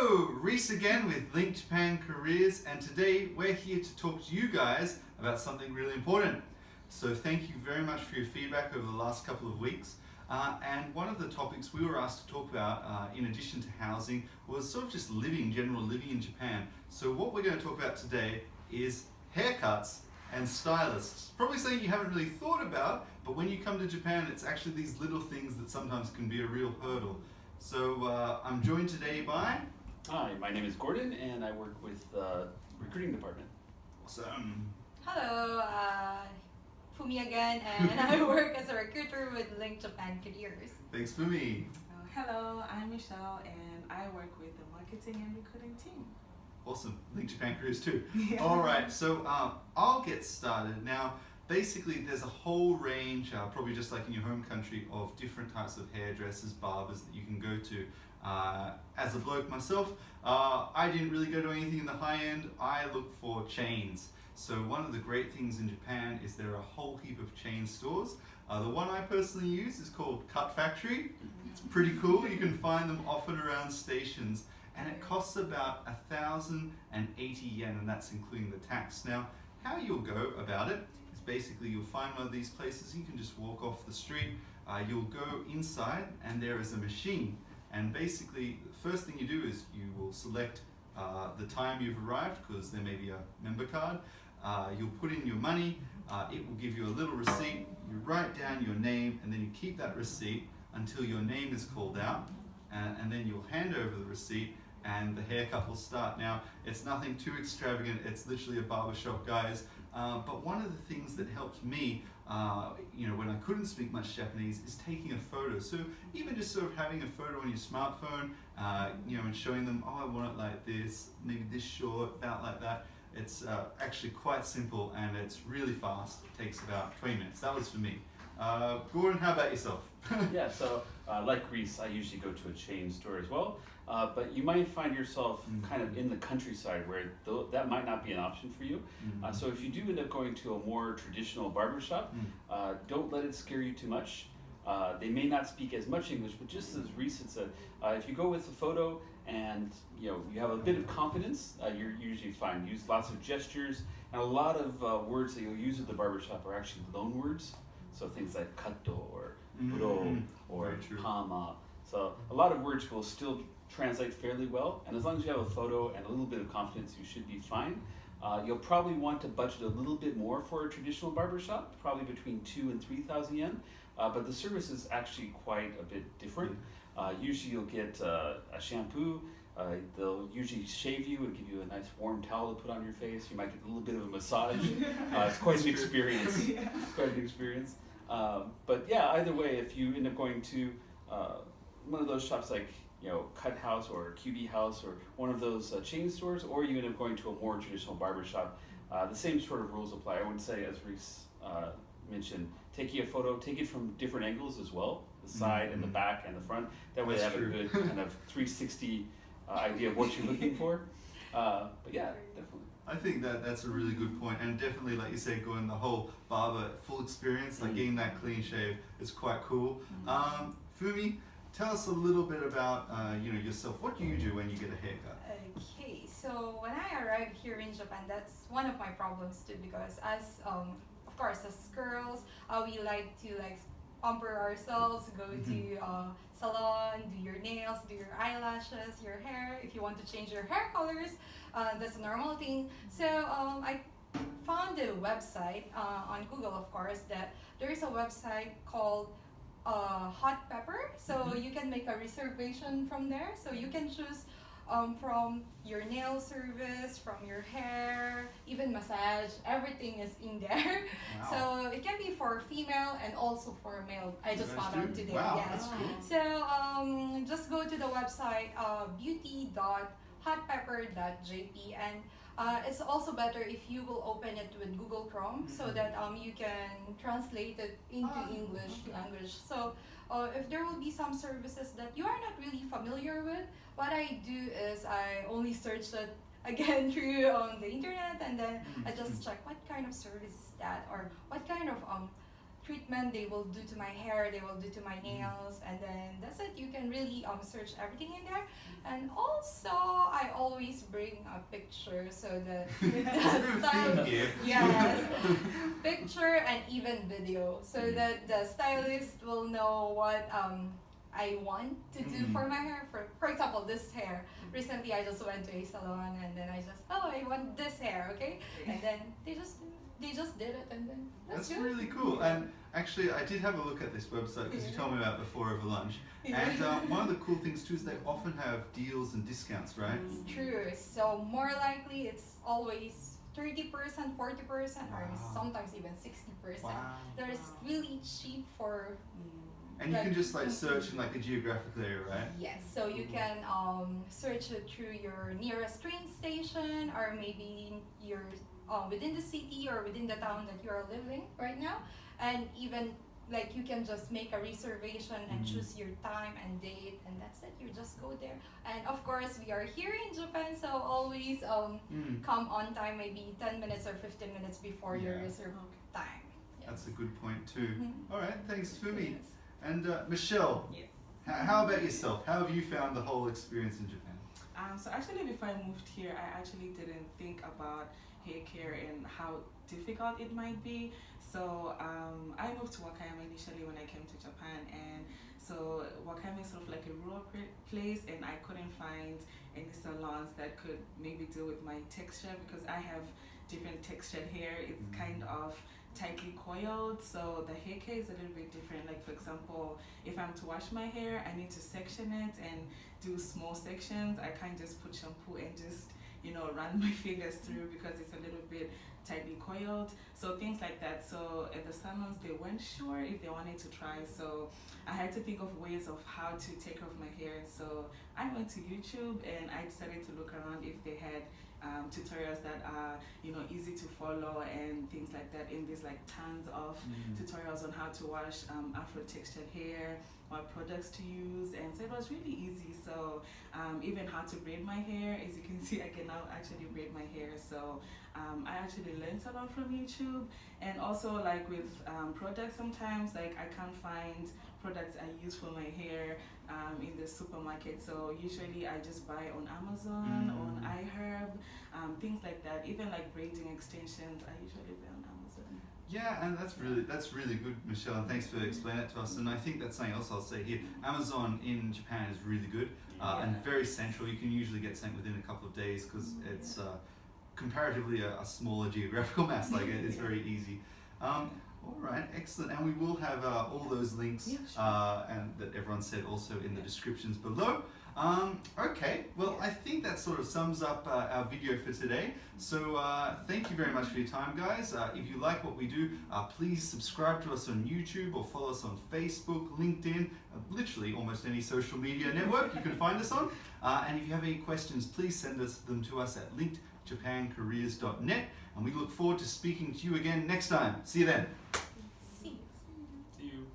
Hello, Reese again with Link Japan Careers, and today we're here to talk to you guys about something really important. So thank you very much for your feedback over the last couple of weeks. And one of the topics we were asked to talk about, in addition to housing, was sort of just general living in Japan. So what we're going to talk about today is haircuts and stylists. Probably something you haven't really thought about, but when you come to Japan, it's actually these little things that sometimes can be a real hurdle. So I'm joined today by... Hi, my name is Gordon and I work with the recruiting department. Awesome. Hello, Fumi again, and I work as a recruiter with Link Japan Careers. Thanks for me. Hello, I'm Michelle and I work with the marketing and recruiting team. Awesome. Link Japan Careers too. Yeah. All right, so I'll get started. Now, basically, there's a whole range, probably just like in your home country, of different types of hairdressers, barbers that you can go to. As a bloke myself, I didn't really go to anything in the high end. I look for chains. So one of the great things in Japan is there are a whole heap of chain stores. The one I personally use is called Cut Factory. It's pretty cool. You can find them often around stations, and it costs about 1,080 yen, and that's including the tax. Now, how you'll go about it is basically you'll find one of these places. You can just walk off the street. You'll go inside, and there is a machine. And basically, the first thing you do is you will select the time you've arrived, because there may be a member card. You'll put in your money. It will give you a little receipt. You write down your name, and then you keep that receipt until your name is called out, and then you'll hand over the receipt, and the haircut will start. Now, it's nothing too extravagant. It's literally a barbershop, guys. But one of the things that helped me, when I couldn't speak much Japanese, is taking a photo. So even just sort of having a photo on your smartphone, and showing them, oh, I want it like this, maybe this short, about like that. It's actually quite simple, and it's really fast. It takes about 20 minutes. That was for me. Gordon, how about yourself? Yeah, so like Reese, I usually go to a chain store as well, but you might find yourself kind of in the countryside where that might not be an option for you. So if you do end up going to a more traditional barbershop, don't let it scare you too much. They may not speak as much English, but just as Reese had said, if you go with a photo and you have a bit of confidence, you're usually fine. Use lots of gestures, and a lot of words that you'll use at the barbershop are actually loan words. So things like kato or buro or pama. So a lot of words will still translate fairly well, and as long as you have a photo and a little bit of confidence, you should be fine. You'll probably want to budget a little bit more for a traditional barbershop, probably between 2,000 and 3,000 yen. But the service is actually quite a bit different. Usually you'll get a shampoo. They'll usually shave you and give you a nice warm towel to put on your face. You might get a little bit of a massage. It's quite an experience. It's quite an experience. But yeah, either way, if you end up going to one of those shops like Cut House or QB House or one of those chain stores, or you end up going to a more traditional barber shop, the same sort of rules apply. I would say, as Reese mentioned, taking a photo, take it from different angles as well, the side and the back and the front. That way they have a good kind of 360 idea of what you're looking for. But yeah, definitely. I think that's a really good point, and definitely, like you say, going the whole barber full experience, like getting that clean shave, is quite cool. Fumi, tell us a little bit about yourself. What do you do when you get a haircut? Okay, so when I arrived here in Japan, that's one of my problems too, because of course, as girls, we like to pamper ourselves, go to salon, do your nails, do your eyelashes, your hair. If you want to change your hair colors, that's a normal thing. So I found a website on Google, of course, that there is a website called Hot Pepper. So you can make a reservation from there. So you can choose from your nail service, from your hair, even massage, everything is in there. Wow. So it can be for female and also for male. I just found out today. Wow, Yes. that's cool. So just go to the website beauty.hotpepper.jp, and it's also better if you will open it with Google Chrome so that you can translate it into English language. So if there will be some services that you are not really familiar with, what I do is I only search it again through the internet, and then I just check what kind of service is that, or what kind of treatment they will do to my hair, they will do to my nails, and then that's it. You can really search everything in there. And also always bring a picture so that There's a bit of a theme here. yes, picture and even video so that the stylist will know what I want to do for my hair. For example, this hair. Recently, I just went to a salon and then I just I want this hair, okay? And then they just did it and then That's good. really cool. And actually, I did have a look at this website because you told me about it before over lunch. And one of the cool things too is they often have deals and discounts, right? It's true. So more likely, it's always 30%, 40%, or sometimes even 60%. Wow. There's really cheap for. And you can just like search in like a geographical area, right? Yes, so you can search it through your nearest train station or maybe your within the city or within the town that you are living right now, and even like you can just make a reservation and choose your time and date, and that's it. You just go there, and of course we are here in Japan, so always come on time, maybe 10 minutes or 15 minutes before your reserved time. Yes. That's a good point too. All right, thanks Fumi. Yes. And Michelle, Yes. how about yourself? How have you found the whole experience in Japan? So actually, before I moved here, I actually didn't think about hair care and how difficult it might be. So I moved to Wakayama initially when I came to Japan, and so Wakayama is sort of like a rural place, and I couldn't find any salons that could maybe deal with my texture because I have different textured hair. It's kind of tightly coiled, so the hair care is a little bit different. Like for example, if I'm to wash my hair, I need to section it and do small sections. I can't just put shampoo and just run my fingers through because it's a little bit tightly coiled. So things like that. So at the salons, they weren't sure if they wanted to try, so I had to think of ways of how to take care of my hair. So I went to YouTube and I decided to look around if they had tutorials that are easy to follow and things like that. And there's like tons of tutorials on how to wash afro textured hair, what products to use, and so it was really easy. So even how to braid my hair, as you can see, I can now actually braid my hair. So I actually learned a lot from YouTube. And also like with products, sometimes like I can't find products I use for my hair in the supermarket, so usually I just buy on Amazon, on iHerb, things like that. Even like braiding extensions, I usually buy on Amazon. Yeah, and that's really good, Michelle, and thanks for explaining it to us. And I think that's something else I'll say here. Amazon in Japan is really good and very central. You can usually get something within a couple of days because it's comparatively a smaller geographical mass. Like it's very easy. All right, excellent. And we will have all those links and that everyone said also in the descriptions below. Okay, well, I think that sort of sums up our video for today. So thank you very much for your time, guys. If you like what we do, please subscribe to us on YouTube or follow us on Facebook, LinkedIn, literally almost any social media network you can find us on. And if you have any questions, please send them to us at linkedjapancareers.net. And we look forward to speaking to you again next time. See you then. See. See you.